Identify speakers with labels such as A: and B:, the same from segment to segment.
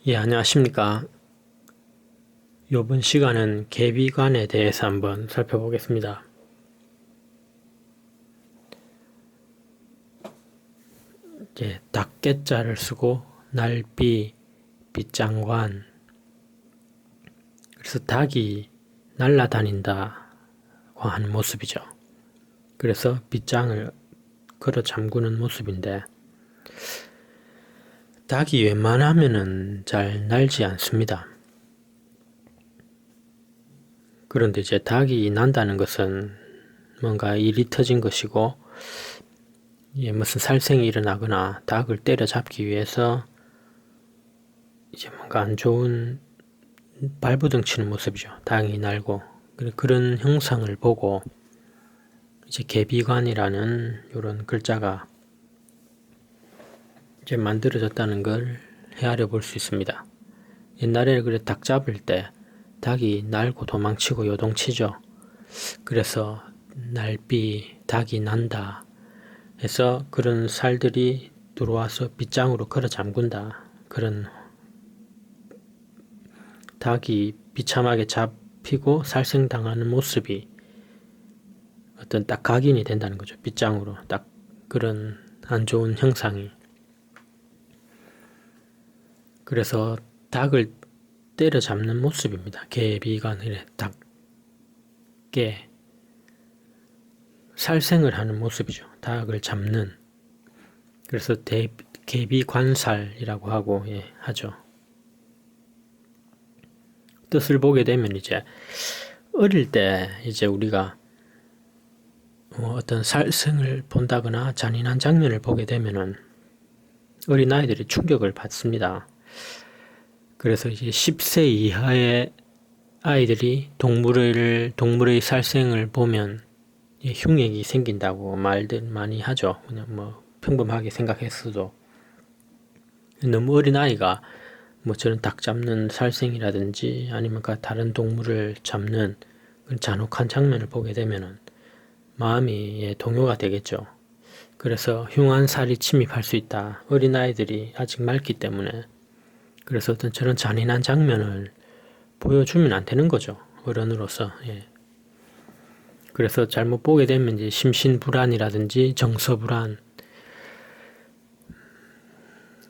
A: 예, 안녕하십니까. 이번 시간은 계비관에 대해서 한번 살펴보겠습니다. 이제 닭개자를 쓰고 날비, 빗장관. 그래서 닭이 날아다닌다고 하는 모습이죠. 그래서 빗장을 걸어 잠그는 모습인데 닭이 웬만하면은 잘 날지 않습니다. 그런데 이제 닭이 난다는 것은 뭔가 일이 터진 것이고 무슨 살생이 일어나거나 닭을 때려잡기 위해서 이제 뭔가 안 좋은 발버둥 치는 모습이죠. 닭이 날고 그런 형상을 보고 이제 계비관이라는 이런 글자가 이제 만들어졌다는 걸 헤아려 볼 수 있습니다. 옛날에 그래 닭 잡을 때 닭이 날고 도망치고 요동치죠. 그래서 날비 닭이 난다 해서 그런 살들이 들어와서 빗장으로 걸어 잠근다. 그런 닭이 비참하게 잡히고 살생당하는 모습이 어떤 딱 각인이 된다는 거죠. 빗장으로 딱 그런 안 좋은 형상이. 그래서 닭을 때려잡는 모습입니다. 계비관, 닭게 살생을 하는 모습이죠. 닭을 잡는. 그래서 계비관살이라고 하고 하죠. 뜻을 보게 되면 이제 어릴 때 이제 우리가 어떤 살생을 본다거나 잔인한 장면을 보게 되면은 어린아이들이 충격을 받습니다. 그래서 이제 10세 이하의 아이들이 동물의 살생을 보면 흉액이 생긴다고 말들 많이 하죠. 그냥 뭐 평범하게 생각했어도 너무 어린아이가 뭐 저런 닭 잡는 살생이라든지 아니면 다른 동물을 잡는 그런 잔혹한 장면을 보게 되면은 마음이 동요가 되겠죠. 그래서 흉한 살이 침입할 수 있다. 어린아이들이 아직 맑기 때문에. 그래서 어떤 저런 잔인한 장면을 보여주면 안 되는 거죠. 어른으로서. 그래서 잘못 보게 되면 이제 심신불안이라든지 정서불안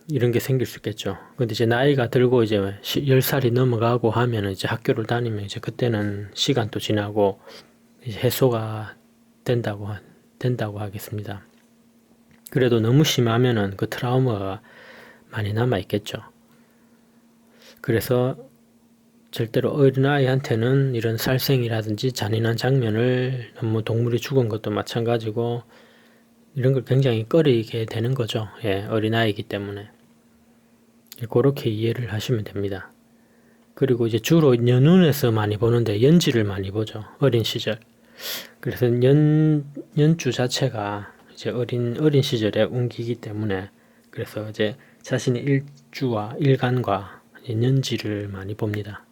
A: 이런 게 생길 수 있겠죠. 근데 이제 나이가 들고 이제 10살이 넘어가고 하면 이제 학교를 다니면 이제 그때는 시간도 지나고 이제 해소가 된다고 하겠습니다. 그래도 너무 심하면은 그 트라우마가 많이 남아 있겠죠. 그래서 절대로 어린아이한테는 이런 살생이라든지 잔인한 장면을 너무 동물이 죽은 것도 마찬가지고 이런 걸 굉장히 꺼리게 되는 거죠. 어린아이이기 때문에. 그렇게 이해를 하시면 됩니다. 그리고 이제 주로 연운에서 많이 보는데 연지를 많이 보죠. 어린 시절. 그래서 연주 자체가 이제 어린 시절에 운기이기 때문에 그래서 이제 자신의 일주와 일간과 연지를 많이 봅니다.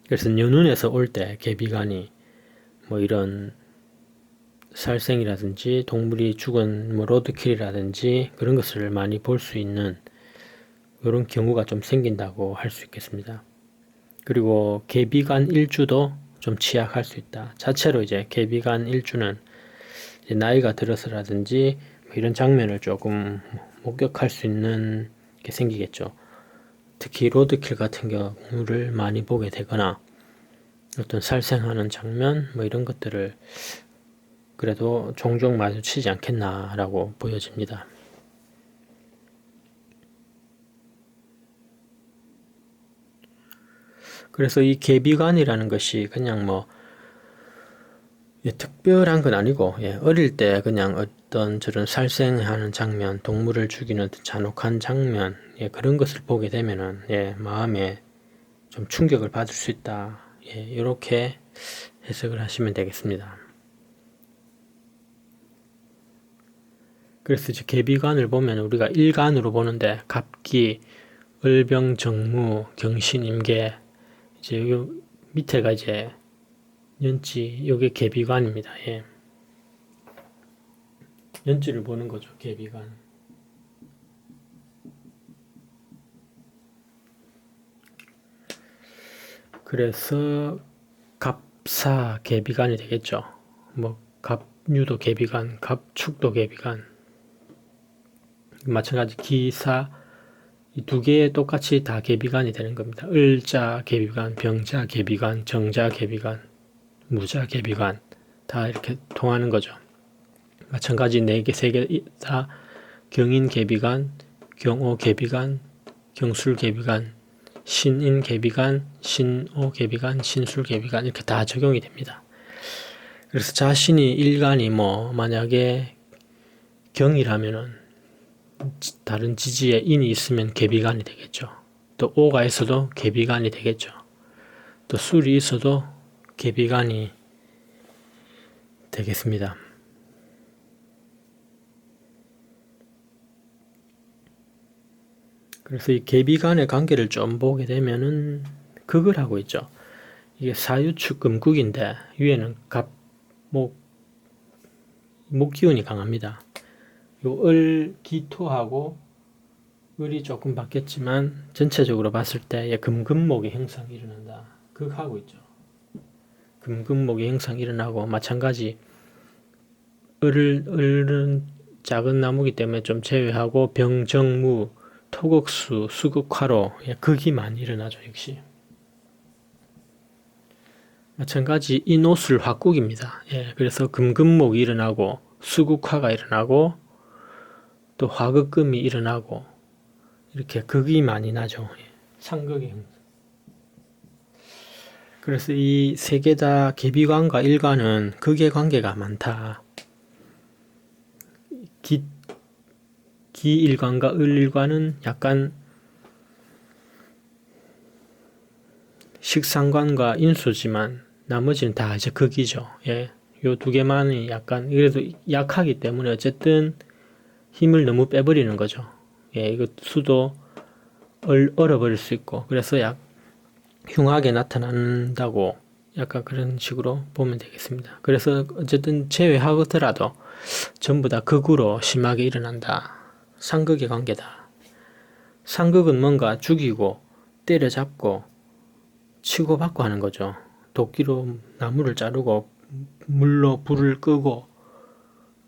A: 그래서 연운에서 올 때 계비관이 뭐 이런 살생이라든지 동물이 죽은 뭐 로드킬이라든지 그런 것을 많이 볼 수 있는 이런 경우가 좀 생긴다고 할 수 있겠습니다. 그리고 계비관 일주도 좀 취약할 수 있다. 자체로 이제 계비관 일주는 이제 나이가 들어서라든지 뭐 이런 장면을 조금 목격할 수 있는 게 생기겠죠. 특히 로드킬 같은 경우를 많이 보게 되거나 어떤 살생하는 장면 뭐 이런 것들을 그래도 종종 마주치지 않겠나라고 보여집니다. 그래서 이 계비관이라는 것이 그냥 뭐 특별한 건 아니고 어릴 때 그냥 어떤 저런 살생하는 장면, 동물을 죽이는 잔혹한 장면 그런 것을 보게 되면은 마음에 좀 충격을 받을 수 있다. 이렇게 해석을 하시면 되겠습니다. 그래서 이제 계비관을 보면 우리가 일간으로 보는데 갑기, 을병, 정무, 경신, 임계 이제 요 밑에가 이제 연지, 요게 계비관입니다. 연지를 보는 거죠. 계비관. 그래서 갑사 계비간이 되겠죠. 뭐 갑유도 계비간, 갑축도 계비간. 마찬가지 기사 이 두 개 똑같이 다 계비간이 되는 겁니다. 을자 계비간, 병자 계비간, 정자 계비간, 무자 계비간 다 이렇게 통하는 거죠. 마찬가지 4개, 3개 다 경인 계비간, 경오 계비간, 경술 계비간, 신인 계비간, 신오 계비간, 신술 계비간 이렇게 다 적용이 됩니다. 그래서 자신이 일간이 뭐 만약에 경이라면은 다른 지지에 인이 있으면 계비간이 되겠죠. 또 오가 있어도 계비간이 되겠죠. 또 술이 있어도 계비간이 되겠습니다. 그래서 이 계비간의 관계를 좀 보게 되면은 극을 하고 있죠. 이게 사유축 금국인데 위에는 목 기운이 강합니다. 요 을 기토하고 을이 조금 바뀌었지만 전체적으로 봤을 때 금금목의 형상이 일어난다. 극하고 있죠. 금금목의 형상이 일어나고 마찬가지 을은 작은 나무기 때문에 좀 제외하고 병정무, 토국수, 수국화로 극이 많이 일어나죠. 역시 마찬가지 인옷을 화국입니다. 그래서 금금목이 일어나고 수국화가 일어나고 또 화극금이 일어나고 이렇게 극이 많이 나죠. 상극의 형상. 그래서 이 세 개 다 계비관과 일관은 극의 관계가 많다. 기일관과 을일관은 약간 식상관과 인수지만 나머지는 다 이제 극이죠. 요 두 개만이 약간 그래도 약하기 때문에 어쨌든 힘을 너무 빼버리는 거죠. 이거 수도 얼어버릴 수 있고 그래서 흉하게 나타난다고 약간 그런 식으로 보면 되겠습니다. 그래서 어쨌든 제외하더라도 전부 다 극으로 심하게 일어난다. 상극의 관계다. 상극은 뭔가 죽이고 때려잡고 치고받고 하는 거죠. 도끼로 나무를 자르고 물로 불을 끄고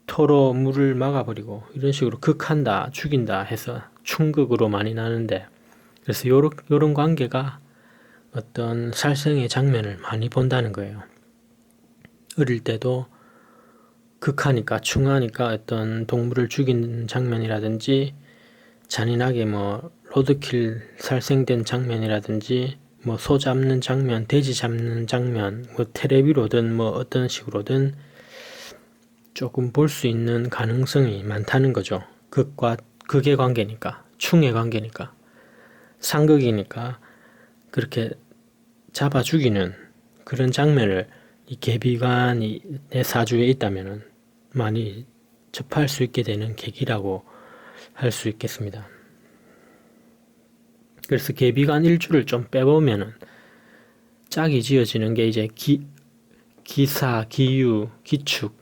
A: 토로 물을 막아버리고 이런 식으로 극한다, 죽인다 해서 충극으로 많이 나는데 그래서 요런 관계가 어떤 살생의 장면을 많이 본다는 거예요. 어릴 때도 극하니까 충하니까 어떤 동물을 죽이는 장면이라든지 잔인하게 뭐 로드킬 살생된 장면이라든지 뭐 소 잡는 장면, 돼지 잡는 장면, 뭐 테레비로든 뭐 어떤 식으로든 조금 볼 수 있는 가능성이 많다는 거죠. 극의 관계니까, 충의 관계니까, 상극이니까 그렇게 잡아 죽이는 그런 장면을 이 계비관이 내 사주에 있다면 많이 접할 수 있게 되는 계기라고 할 수 있겠습니다. 그래서 계비관 일주를 좀 빼보면은 짝이 지어지는 게 이제 기사, 기유, 기축,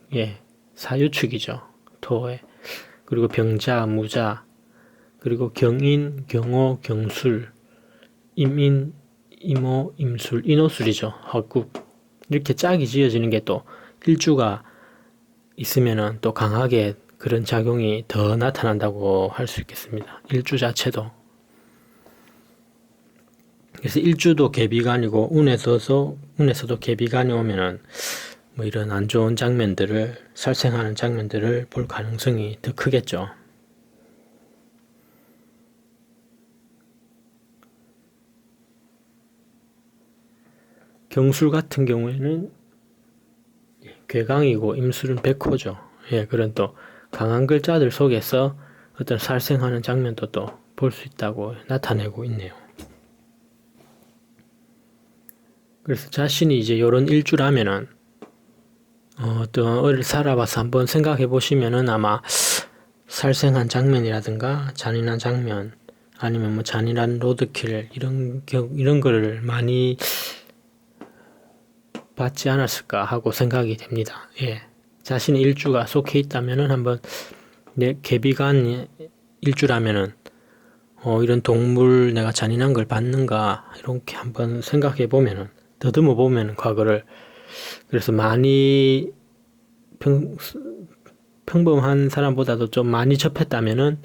A: 사유축이죠. 토에. 그리고 병자, 무자, 그리고 경인, 경호, 경술, 임인, 임호, 임술, 인호술이죠. 화국. 이렇게 짝이 지어지는 게 또 일주가 있으면은 또 강하게 그런 작용이 더 나타난다고 할 수 있겠습니다. 일주 자체도. 그래서 일주도 계비관이고 운에서도 계비관이 오면은 뭐 이런 안 좋은 장면들을 살생하는 장면들을 볼 가능성이 더 크겠죠. 경술 같은 경우에는 괴강이고 임술은 백호죠. 그런 또 강한 글자들 속에서 어떤 살생하는 장면도 또 볼 수 있다고 나타내고 있네요. 그래서 자신이 이제 요런 일주라면은 어떤 어릴 살아봐서 한번 생각해 보시면은 아마 살생한 장면이라든가 잔인한 장면 아니면 뭐 잔인한 로드킬 이런 거를 많이 받지 않았을까 하고 생각이 됩니다. 자신의 일주가 속해 있다면은 한번 내 계비관 일주라면은 이런 동물 내가 잔인한 걸 봤는가 이렇게 한번 생각해 보면은 더듬어 보면 과거를 그래서 많이 평범한 사람보다도 좀 많이 접했다면은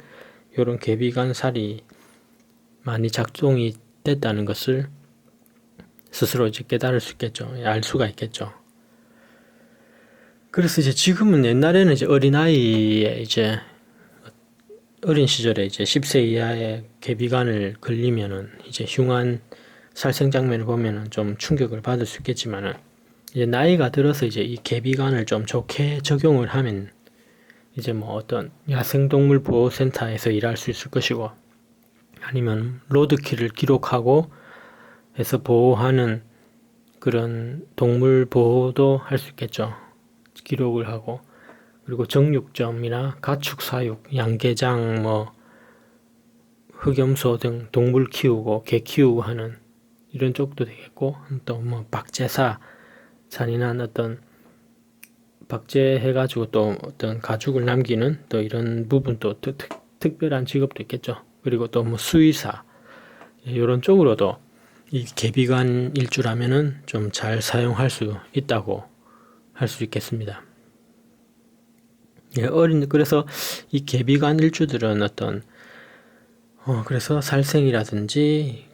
A: 이런 개비간 살이 많이 작동이 됐다는 것을 스스로 이제 깨달을 수 있겠죠. 알 수가 있겠죠. 그래서 이제 지금은 옛날에는 이제 어린아이에 이제 어린 시절에 이제 10세 이하의 개비간을 걸리면은 이제 흉한 살생 장면을 보면은 좀 충격을 받을 수 있겠지만은 이제 나이가 들어서 이제 이 개비간을 좀 좋게 적용을 하면 이제 뭐 어떤 야생동물 보호센터에서 일할 수 있을 것이고 아니면 로드킬을 기록하고 해서 보호하는 그런 동물 보호도 할 수 있겠죠. 기록을 하고 그리고 정육점이나 가축 사육, 양계장, 뭐 흑염소 등 동물 키우고 개 키우고 하는 이런 쪽도 되겠고 또 뭐 박제사 잔인한 어떤 박제해가지고 또 어떤 가죽을 남기는 또 이런 부분도 특별한 직업도 있겠죠. 그리고 또 뭐 수의사 이런 쪽으로도 이 개비간 일주라면은 좀 잘 사용할 수 있다고 할 수 있겠습니다. 예, 그래서 이 개비간 일주들은 어떤 그래서 살생이라든지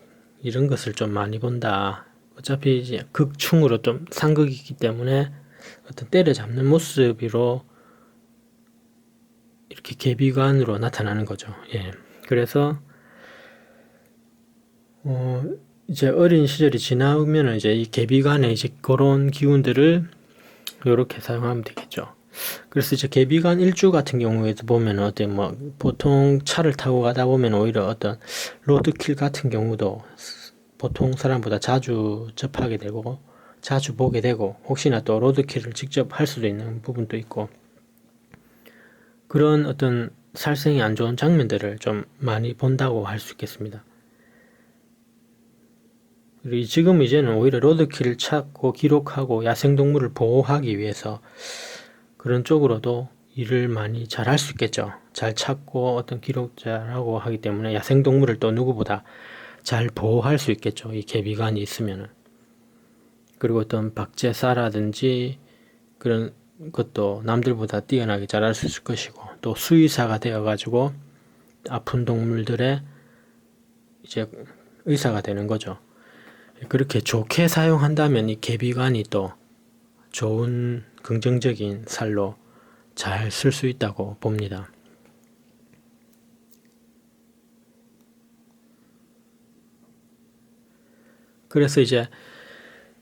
A: 이런 것을 좀 많이 본다. 어차피 이제 극충으로 좀 상극이기 때문에 어떤 때려잡는 모습으로 이렇게 개비관으로 나타나는 거죠. 예. 그래서 이제 어린 시절이 지나면 이제 이 개비관에 이제 그런 기운들을 이렇게 사용하면 되겠죠. 그래서 이제 개비관 일주 같은 경우에도 보면 어때 뭐 보통 차를 타고 가다 보면 오히려 어떤 로드킬 같은 경우도 보통 사람보다 자주 접하게 되고 자주 보게 되고 혹시나 또 로드킬을 직접 할 수도 있는 부분도 있고 그런 어떤 살생이 안 좋은 장면들을 좀 많이 본다고 할 수 있겠습니다. 그리고 지금 이제는 오히려 로드킬을 찾고 기록하고 야생동물을 보호하기 위해서 그런 쪽으로도 일을 많이 잘 할 수 있겠죠. 잘 찾고 어떤 기록자라고 하기 때문에 야생동물을 또 누구보다 잘 보호할 수 있겠죠. 이 개비관이 있으면은. 그리고 어떤 박제사라든지 그런 것도 남들보다 뛰어나게 잘할 수 있을 것이고 또 수의사가 되어가지고 아픈 동물들의 이제 의사가 되는 거죠. 그렇게 좋게 사용한다면 이 개비관이 또 좋은 긍정적인 살로 잘 쓸 수 있다고 봅니다. 그래서 이제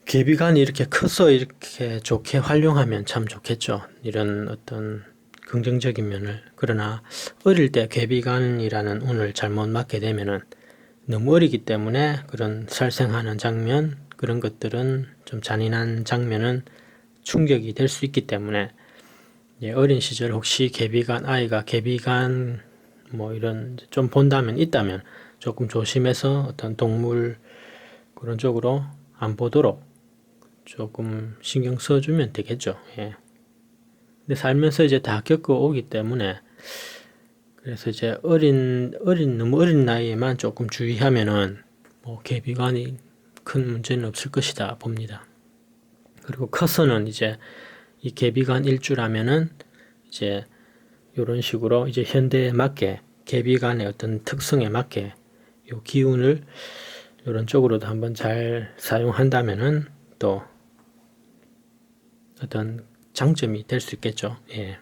A: 개비관이 이렇게 커서 이렇게 좋게 활용하면 참 좋겠죠. 이런 어떤 긍정적인 면을. 그러나 어릴 때 개비관이라는 운을 잘못 맞게 되면은 너무 어리기 때문에 그런 살생하는 장면 그런 것들은 좀 잔인한 장면은 충격이 될 수 있기 때문에 어린 시절 혹시 아이가 개비관 뭐 이런 좀 본다면 있다면 조금 조심해서 어떤 동물 그런 쪽으로 안 보도록 조금 신경 써주면 되겠죠. 예. 근데 살면서 이제 다 겪어오기 때문에 그래서 이제 너무 어린 나이에만 조금 주의하면은 뭐 개비관이 큰 문제는 없을 것이다 봅니다. 그리고 커서는 이제 이 개비관 일주라면은 이제 이런 식으로 이제 현대에 맞게 개비관의 어떤 특성에 맞게 요 기운을 이런 쪽으로도 한번 잘 사용한다면은 또 어떤 장점이 될 수 있겠죠. 예.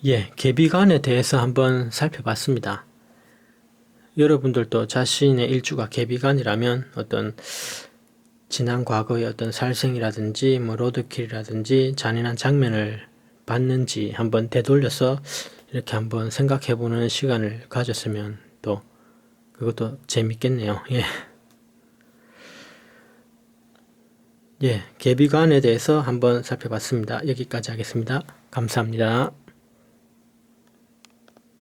A: 예, 개비관에 대해서 한번 살펴봤습니다. 여러분들도 자신의 일주가 개비관이라면 어떤 지난 과거의 어떤 살생이라든지 뭐 로드킬이라든지 잔인한 장면을 봤는지 한번 되돌려서 이렇게 한번 생각해보는 시간을 가졌으면 또 그것도 재밌겠네요. 예. 예, 개비관에 대해서 한번 살펴봤습니다. 여기까지 하겠습니다. 감사합니다.